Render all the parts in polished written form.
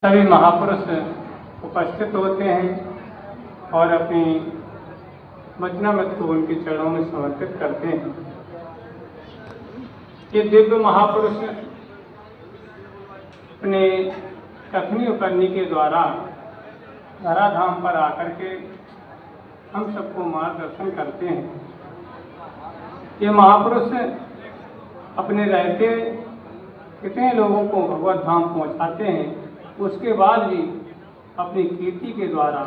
सभी महापुरुष उपस्थित होते हैं और अपनी वचनामृत को उनके चरणों में समर्पित करते हैं। ये दिव्य महापुरुष अपने कथनी करनी के द्वारा धराधाम पर आकर के हम सबको मार्गदर्शन करते हैं। ये महापुरुष अपने रहते कितने लोगों को भगवत धाम पहुंचाते हैं, उसके बाद भी अपनी कीर्ति के द्वारा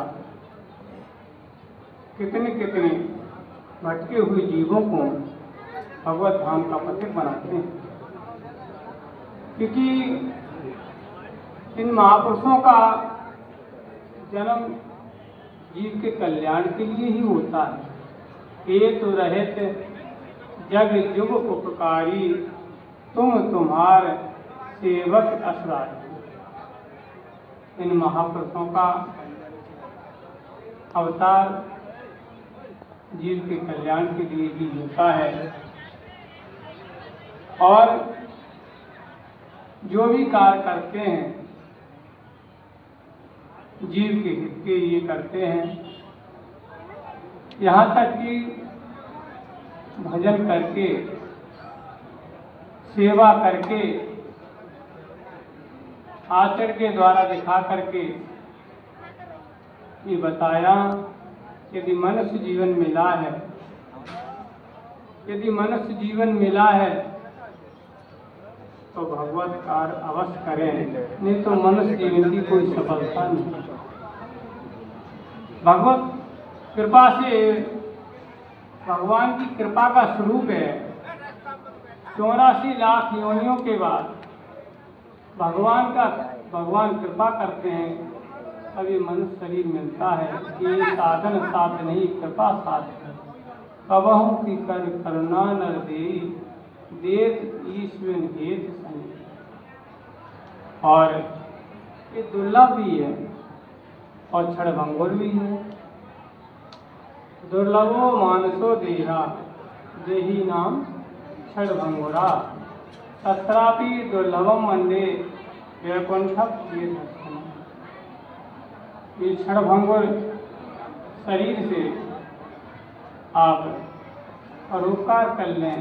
कितने कितने भटके हुए जीवों को भगवत धाम का पथिक बनाते हैं। क्योंकि इन महापुरुषों का जन्म जीव के कल्याण के लिए ही होता है। ये तो रहते जग जुग उपकारी, तुम तुम्हार सेवक असराय। इन महापुरुषों का अवतार जीव के कल्याण के लिए भी होता है और जो भी कार्य करते हैं जीव के हित के लिए करते हैं। यहाँ तक कि भजन करके, सेवा करके, आचरण के द्वारा दिखा करके ये बताया, यदि मनुष्य जीवन मिला है, यदि मनुष्य जीवन मिला है तो भगवत कार्य अवश्य करें, नहीं तो मनुष्य जीवन की कोई सफलता नहीं। भगवत कृपा से, भगवान की कृपा का स्वरूप है 84 लाख योनियों के बाद भगवान कृपा करते हैं, अभी मनुष्य शरीर मिलता है। ये साधन साध नहीं, कृपा साध है। कबहु की कर करुणा नर देई, देत ईश्वर हेत संग। और ये दुर्लभ भी है और क्षणभंगुर भी है। दुर्लभो मानसो देहा, देही नाम क्षणभंगुरा। तत्रापि दुर्लभम मंदे वैकुंठम ये दर्शन। ये क्षणभंगुर शरीर से आप परोपकार कर लें,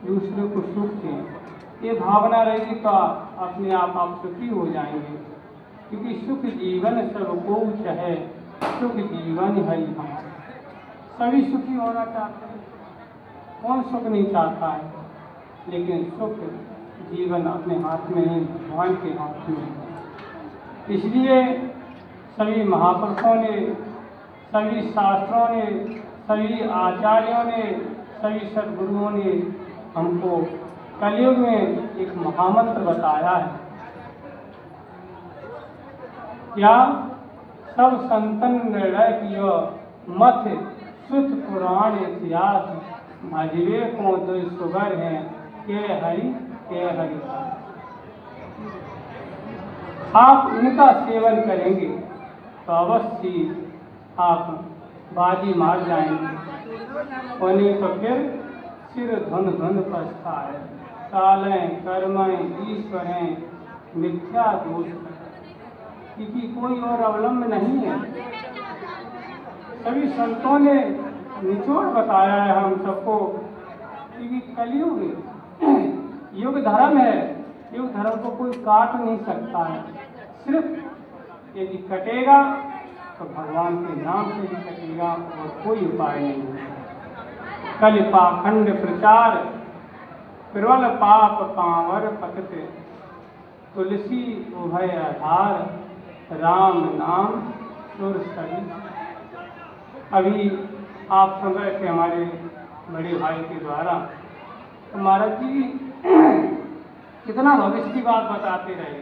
दूसरे को सुख दें, ये भावना रहेगी तो अपने आप सुखी हो जाएंगे। क्योंकि सुख जीवन सबको चाहे, सुख जीवन है हमारा। सभी सुखी होना चाहते हैं, कौन सुख नहीं चाहता है, लेकिन सुख जीवन अपने हाथ में नहीं, भगवान के हाथ में है। इसलिए सभी महापुरुषों ने, सभी शास्त्रों ने, सभी आचार्यों ने, सभी सद्गुरुओं ने हमको कलयुग में एक महामंत्र बताया है। क्या सब संतन निर्णय कियो मत सुत पुराण इतिहास, भजवे को दो सुगर है के हरि के हरि। आप इनका सेवन करेंगे तो अवश्य आप बाजी मार जाएंगे, और नहीं तो फिर सिर धुन धुन पछताए। कालें कर्में ईश्वरें मिथ्या दोष, क्योंकि कोई और अवलंब नहीं है। सभी संतों ने निचोड़ बताया है हम सबको, क्योंकि कलयुग युग धर्म है, युग धर्म को कोई काट नहीं सकता है। सिर्फ यदि कटेगा तो भगवान के नाम से ही कटेगा, और कोई उपाय नहीं है। कल पाखंड प्रचार प्रबल पाप पावर पतित, तुलसी उभय आधार, राम नाम सुर सही। अभी आप सुन रहे थे हमारे बड़े भाई के द्वारा, तो महाराज जी कितना भविष्य की बात बताते रहे।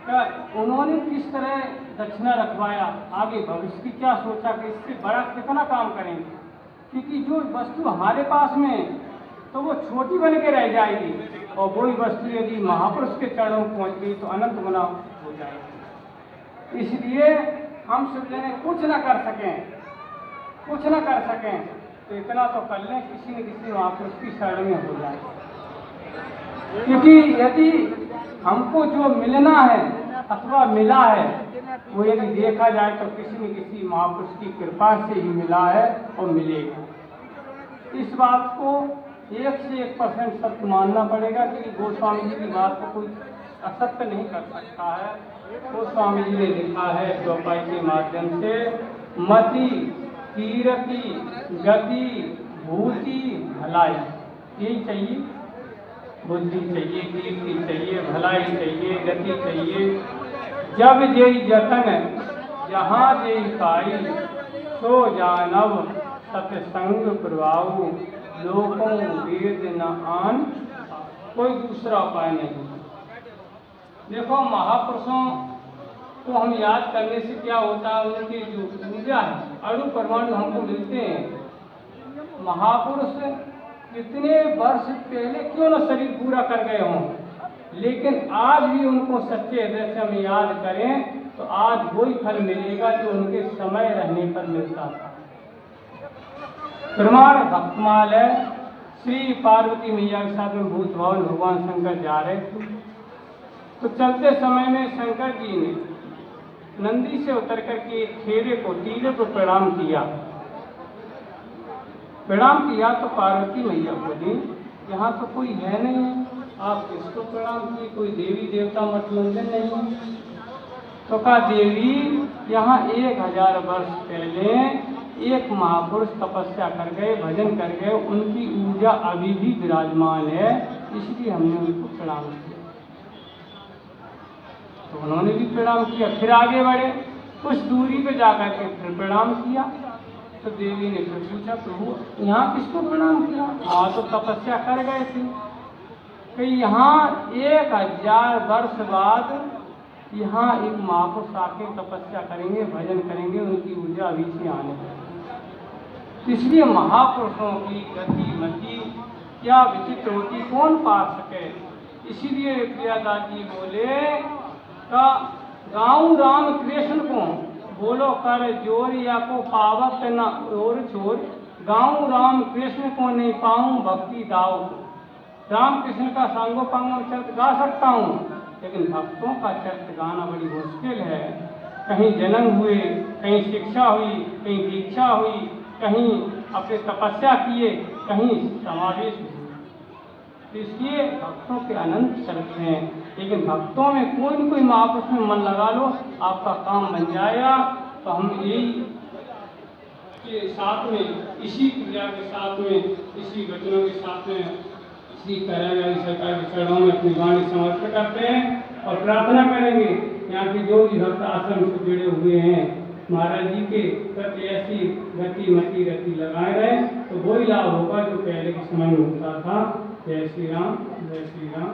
क्या उन्होंने किस तरह दक्षिणा रखवाया, आगे भविष्य की क्या सोचा कि इससे बड़ा कितना काम करेंगे। क्योंकि जो वस्तु हमारे पास में तो वो छोटी बन के रह जाएगी, और वही वस्तु यदि महापुरुष के चरणों में पहुँच गई तो अनंत गुना हो जाएगी। इसलिए हम सब जने कुछ न कर सकें तो इतना तो कर लें, किसी न किसी महापुरुष की शरण में हो जाए। क्योंकि यदि हमको जो मिलना है अथवा मिला है वो यदि देखा जाए तो किसी न किसी महापुरुष की कृपा से ही मिला है और मिलेगा। इस बात को 1 से 1% सत्य मानना पड़ेगा कि गोस्वामी जी की बात को कोई असत्य नहीं कर सकता है। गोस्वामी जी ने लिखा है चौपाई के माध्यम से, मति, कीर्ति, गति, भूति, भलाई, यही चाहिए। बुद्धि चाहिए, कीर्ति चाहिए, भलाई चाहिए, गति चाहिए। जब जेई जतन जहाँ जेई पाई, सो जानव सत्संग प्रभाव, लोकों वेद न आन, कोई दूसरा उपाय नहीं। देखो, महापुरुषों को हम याद करने से क्या होता है, उनकी जो ऊर्जा है, अणु परमाणु हमको मिलते हैं। महापुरुष कितने वर्ष पहले क्यों न शरीर पूरा कर गए हों, लेकिन आज भी उनको सच्चे हृदय से हम याद करें तो आज वही फल मिलेगा जो उनके समय रहने पर मिलता था। प्रमाण भक्तमाल है। श्री पार्वती मैया के साथ में भूत भवन भगवान शंकर जा रहे थे, तो चलते समय में शंकर जी ने नंदी से उतर करके खेरे को, टीले को प्रणाम किया। प्रणाम किया तो पार्वती मैया बोली, यहाँ तो कोई है नहीं है, आप किसको प्रणाम किए? कोई देवी देवता मठ मंदिर नहीं है। तो कहा, देवी, यहाँ 1000 वर्ष पहले एक महापुरुष तपस्या कर गए, भजन कर गए, उनकी ऊर्जा अभी भी विराजमान है, इसलिए हमने उनको प्रणाम किया। तो उन्होंने भी प्रणाम किया। फिर आगे बढ़े, कुछ दूरी पे जाकर के फिर प्रणाम किया। तो देवी ने फिर पूछा, प्रभु यहाँ किसको प्रणाम किया? वहाँ तो तपस्या कर गए थे। कि यहाँ 1000 वर्ष बाद यहाँ एक महापुरुष आके तपस्या करेंगे, भजन करेंगे, उनकी ऊर्जा अभी से आने लगी। इसलिए महापुरुषों की गति मति क्या विचित्र होती, कौन पा सके। इसीलिए प्रियादास जी बोले का, गाँव राम कृष्ण को बोलो कर जोर, या को पावत न और छोर, गाँव राम कृष्ण को नहीं पाऊँ भक्ति दाव। राम कृष्ण का सांगोपांग चरित्र गा सकता हूँ, लेकिन भक्तों का चरित्र गाना बड़ी मुश्किल है। कहीं जन्म हुए, कहीं शिक्षा हुई, कहीं दीक्षा हुई, कहीं अपने तपस्या किए, कहीं समावेश हुए। इसलिए भक्तों के अनंत चरित्र हैं, लेकिन भक्तों में कोई न कोई महापुरुष में मन लगा लो, आपका काम बन जाएगा। तो हम यही के साथ में, इसी क्रिया के साथ में, इसी वचनों के साथ में, इसी तरह सरकार के चरणों में अपनी वाणी समर्पित करते हैं और प्रार्थना करेंगे यहाँ के जो भी भक्त आश्रम से जुड़े हुए हैं, महाराज जी के प्रति ऐसी गति मति रति लगाए रहे, तो वही लाभ होगा जो पहले के समय में होता था। जय श्री राम, जय श्री राम।